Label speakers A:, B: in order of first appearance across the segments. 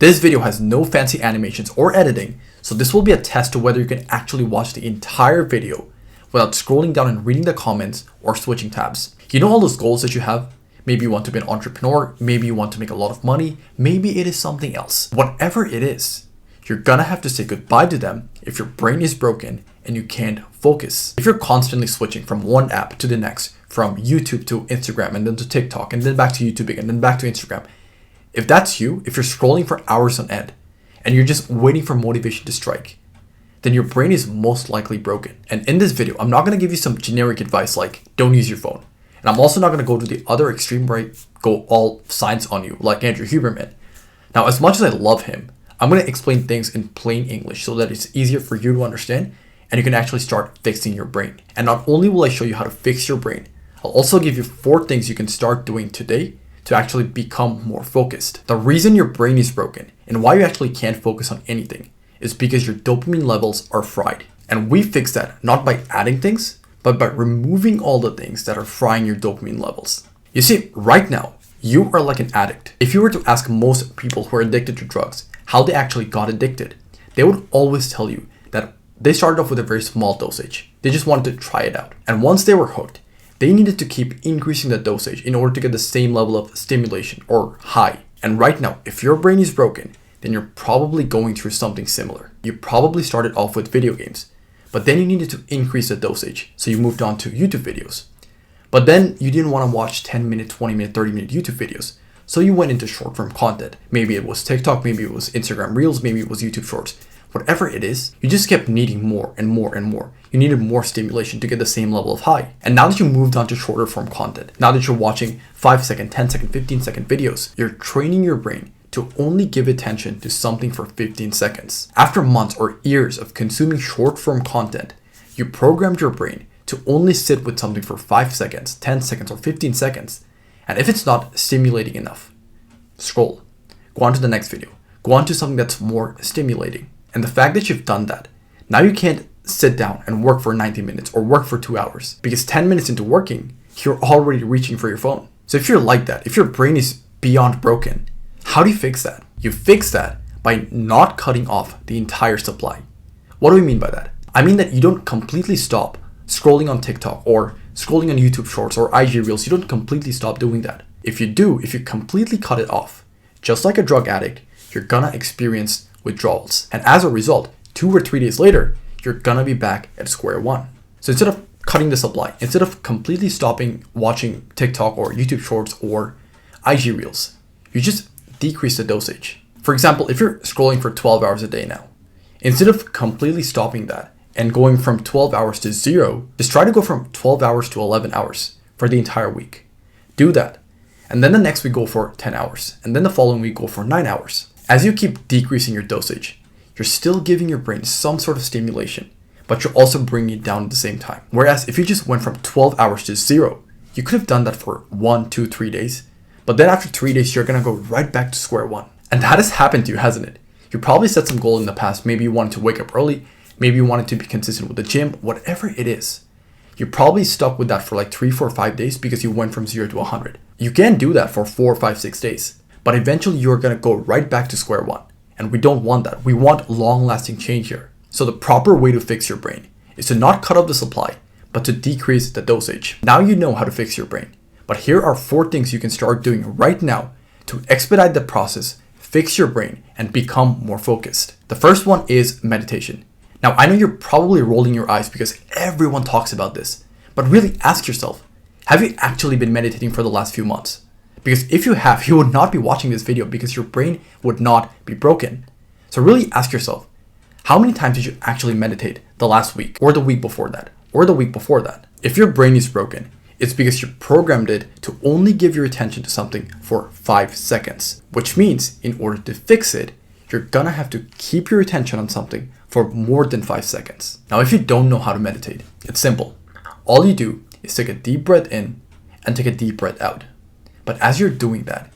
A: This video has no fancy animations or editing, so this will be a test to whether you can actually watch the entire video without scrolling down and reading the comments or switching tabs. You know all those goals that you have? Maybe you want to be an entrepreneur, maybe you want to make a lot of money, maybe it is something else. Whatever it is, you're gonna have to say goodbye to them if your brain is broken and you can't focus. If you're constantly switching from one app to the next, from YouTube to Instagram and then to TikTok and then back to YouTube again and then back to Instagram, if that's you, if you're scrolling for hours on end and you're just waiting for motivation to strike, then your brain is most likely broken. And in this video, I'm not going to give you some generic advice like don't use your phone. And I'm also not going to go to the other extreme where I go all science on you like Andrew Huberman. Now, as much as I love him, I'm going to explain things in plain English so that it's easier for you to understand and you can actually start fixing your brain. And not only will I show you how to fix your brain, I'll also give you 4 things you can start doing today to actually become more focused. The reason your brain is broken and why you actually can't focus on anything is because your dopamine levels are fried. And we fix that not by adding things, but by removing all the things that are frying your dopamine levels. You see, right now, you are like an addict. If you were to ask most people who are addicted to drugs how they actually got addicted, they would always tell you that they started off with a very small dosage. They just wanted to try it out. And once they were hooked, they needed to keep increasing the dosage in order to get the same level of stimulation or high. And right now, if your brain is broken, then you're probably going through something similar. You probably started off with video games, but then you needed to increase the dosage. So you moved on to YouTube videos. But then you didn't want to watch 10-minute, 20-minute, 30-minute YouTube videos. So you went into short form content. Maybe it was TikTok, maybe it was Instagram Reels, maybe it was YouTube Shorts. Whatever it is, you just kept needing more and more and more. You needed more stimulation to get the same level of high. And now that you moved on to shorter form content, now that you're watching 5-second, 10-second, 15-second videos, you're training your brain to only give attention to something for 15 seconds. After months or years of consuming short form content, you programmed your brain to only sit with something for 5 seconds, 10 seconds, or 15 seconds. And if it's not stimulating enough, scroll. Go on to the next video. Go on to something that's more stimulating. And the fact that you've done that, now you can't sit down and work for 90 minutes or work for 2 hours because 10 minutes into working, you're already reaching for your phone. So if you're like that, if your brain is beyond broken, how do you fix that? You fix that by not cutting off the entire supply. What do we mean by that? I mean that you don't completely stop scrolling on TikTok or scrolling on YouTube Shorts or IG Reels. You don't completely stop doing that. If you do, if you completely cut it off, just like a drug addict, you're gonna experience withdrawals. And as a result, 2 or 3 days later, you're gonna be back at square one. So instead of cutting the supply, instead of completely stopping watching TikTok or YouTube Shorts or IG Reels, you just decrease the dosage. For example, if you're scrolling for 12 hours a day now, instead of completely stopping that and going from 12 hours to 0, just try to go from 12 hours to 11 hours for the entire week. Do that. And then the next week go for 10 hours. And then the following week go for 9 hours. As you keep decreasing your dosage, you're still giving your brain some sort of stimulation, but you're also bringing it down at the same time. Whereas if you just went from 12 hours to 0, you could have done that for 1, 2, 3 days. But then after 3 days, you're going to go right back to square one. And that has happened to you, hasn't it? You probably set some goal in the past. Maybe you wanted to wake up early. Maybe you wanted to be consistent with the gym, whatever it is. You probably stuck with that for like 3, 4, 5 days because you went from 0 to 100. You can do that for 4, 5, 6 days. But eventually you're going to go right back to square one. And we don't want that. We want long-lasting change here. So the proper way to fix your brain is to not cut off the supply, but to decrease the dosage. Now you know how to fix your brain. But here are 4 things you can start doing right now to expedite the process, fix your brain, and become more focused. The first one is meditation. Now I know you're probably rolling your eyes because everyone talks about this, but really ask yourself, have you actually been meditating for the last few months? Because if you have, you would not be watching this video because your brain would not be broken. So really ask yourself, how many times did you actually meditate the last week or the week before that or the week before that? If your brain is broken, it's because you programmed it to only give your attention to something for 5 seconds, which means in order to fix it, you're gonna have to keep your attention on something for more than 5 seconds. Now, if you don't know how to meditate, it's simple. All you do is take a deep breath in and take a deep breath out. But as you're doing that,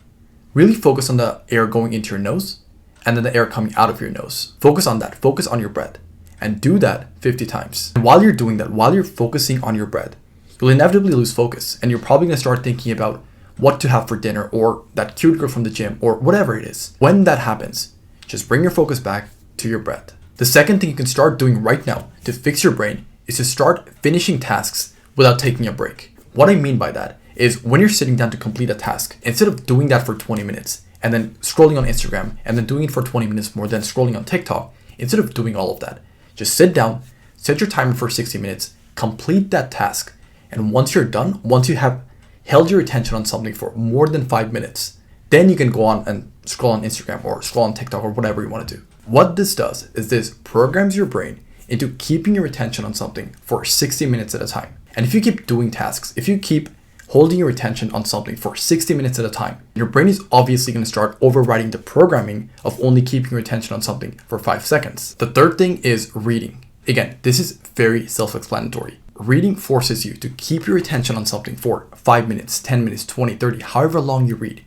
A: really focus on the air going into your nose and then the air coming out of your nose. Focus on that. Focus on your breath. And do that 50 times. And while you're doing that, while you're focusing on your breath, you'll inevitably lose focus. And you're probably going to start thinking about what to have for dinner or that cute girl from the gym or whatever it is. When that happens, Just bring your focus back to your breath. The second thing you can start doing right now to fix your brain is to start finishing tasks without taking a break. What I mean by that is when you're sitting down to complete a task, instead of doing that for 20 minutes and then scrolling on Instagram and then doing it for 20 minutes more, then scrolling on TikTok, instead of doing all of that, just sit down, set your timer for 60 minutes, complete that task. And once you're done, once you have held your attention on something for more than 5 minutes, then you can go on and scroll on Instagram or scroll on TikTok or whatever you want to do. What this does is this programs your brain into keeping your attention on something for 60 minutes at a time. And if you keep doing tasks, if you keep holding your attention on something for 60 minutes at a time, your brain is obviously going to start overriding the programming of only keeping your attention on something for 5 seconds. The third thing is reading. Again, this is very self-explanatory. Reading forces you to keep your attention on something for 5 minutes, 10 minutes, 20, 30, however long you read.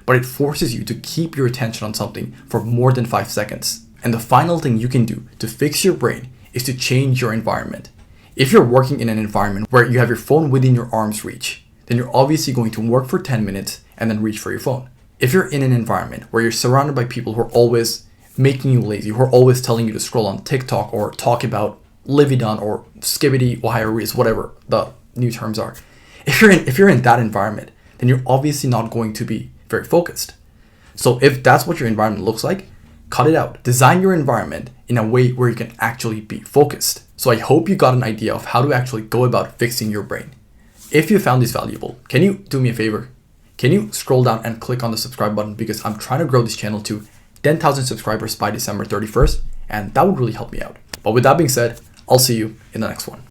A: But it forces you to keep your attention on something for more than 5 seconds. And the final thing you can do to fix your brain is to change your environment. If you're working in an environment where you have your phone within your arm's reach, then you're obviously going to work for 10 minutes and then reach for your phone. If you're in an environment where you're surrounded by people who are always making you lazy, who are always telling you to scroll on TikTok or talk about Lividon or Skibbity, Ohio whatever the new terms are. If you're in that environment, then you're obviously not going to be very focused. So if that's what your environment looks like, cut it out. Design your environment in a way where you can actually be focused. So I hope you got an idea of how to actually go about fixing your brain. If you found this valuable, can you do me a favor? Can you scroll down and click on the subscribe button, because I'm trying to grow this channel to 10,000 subscribers by December 31st, and that would really help me out. But with that being said, I'll see you in the next one.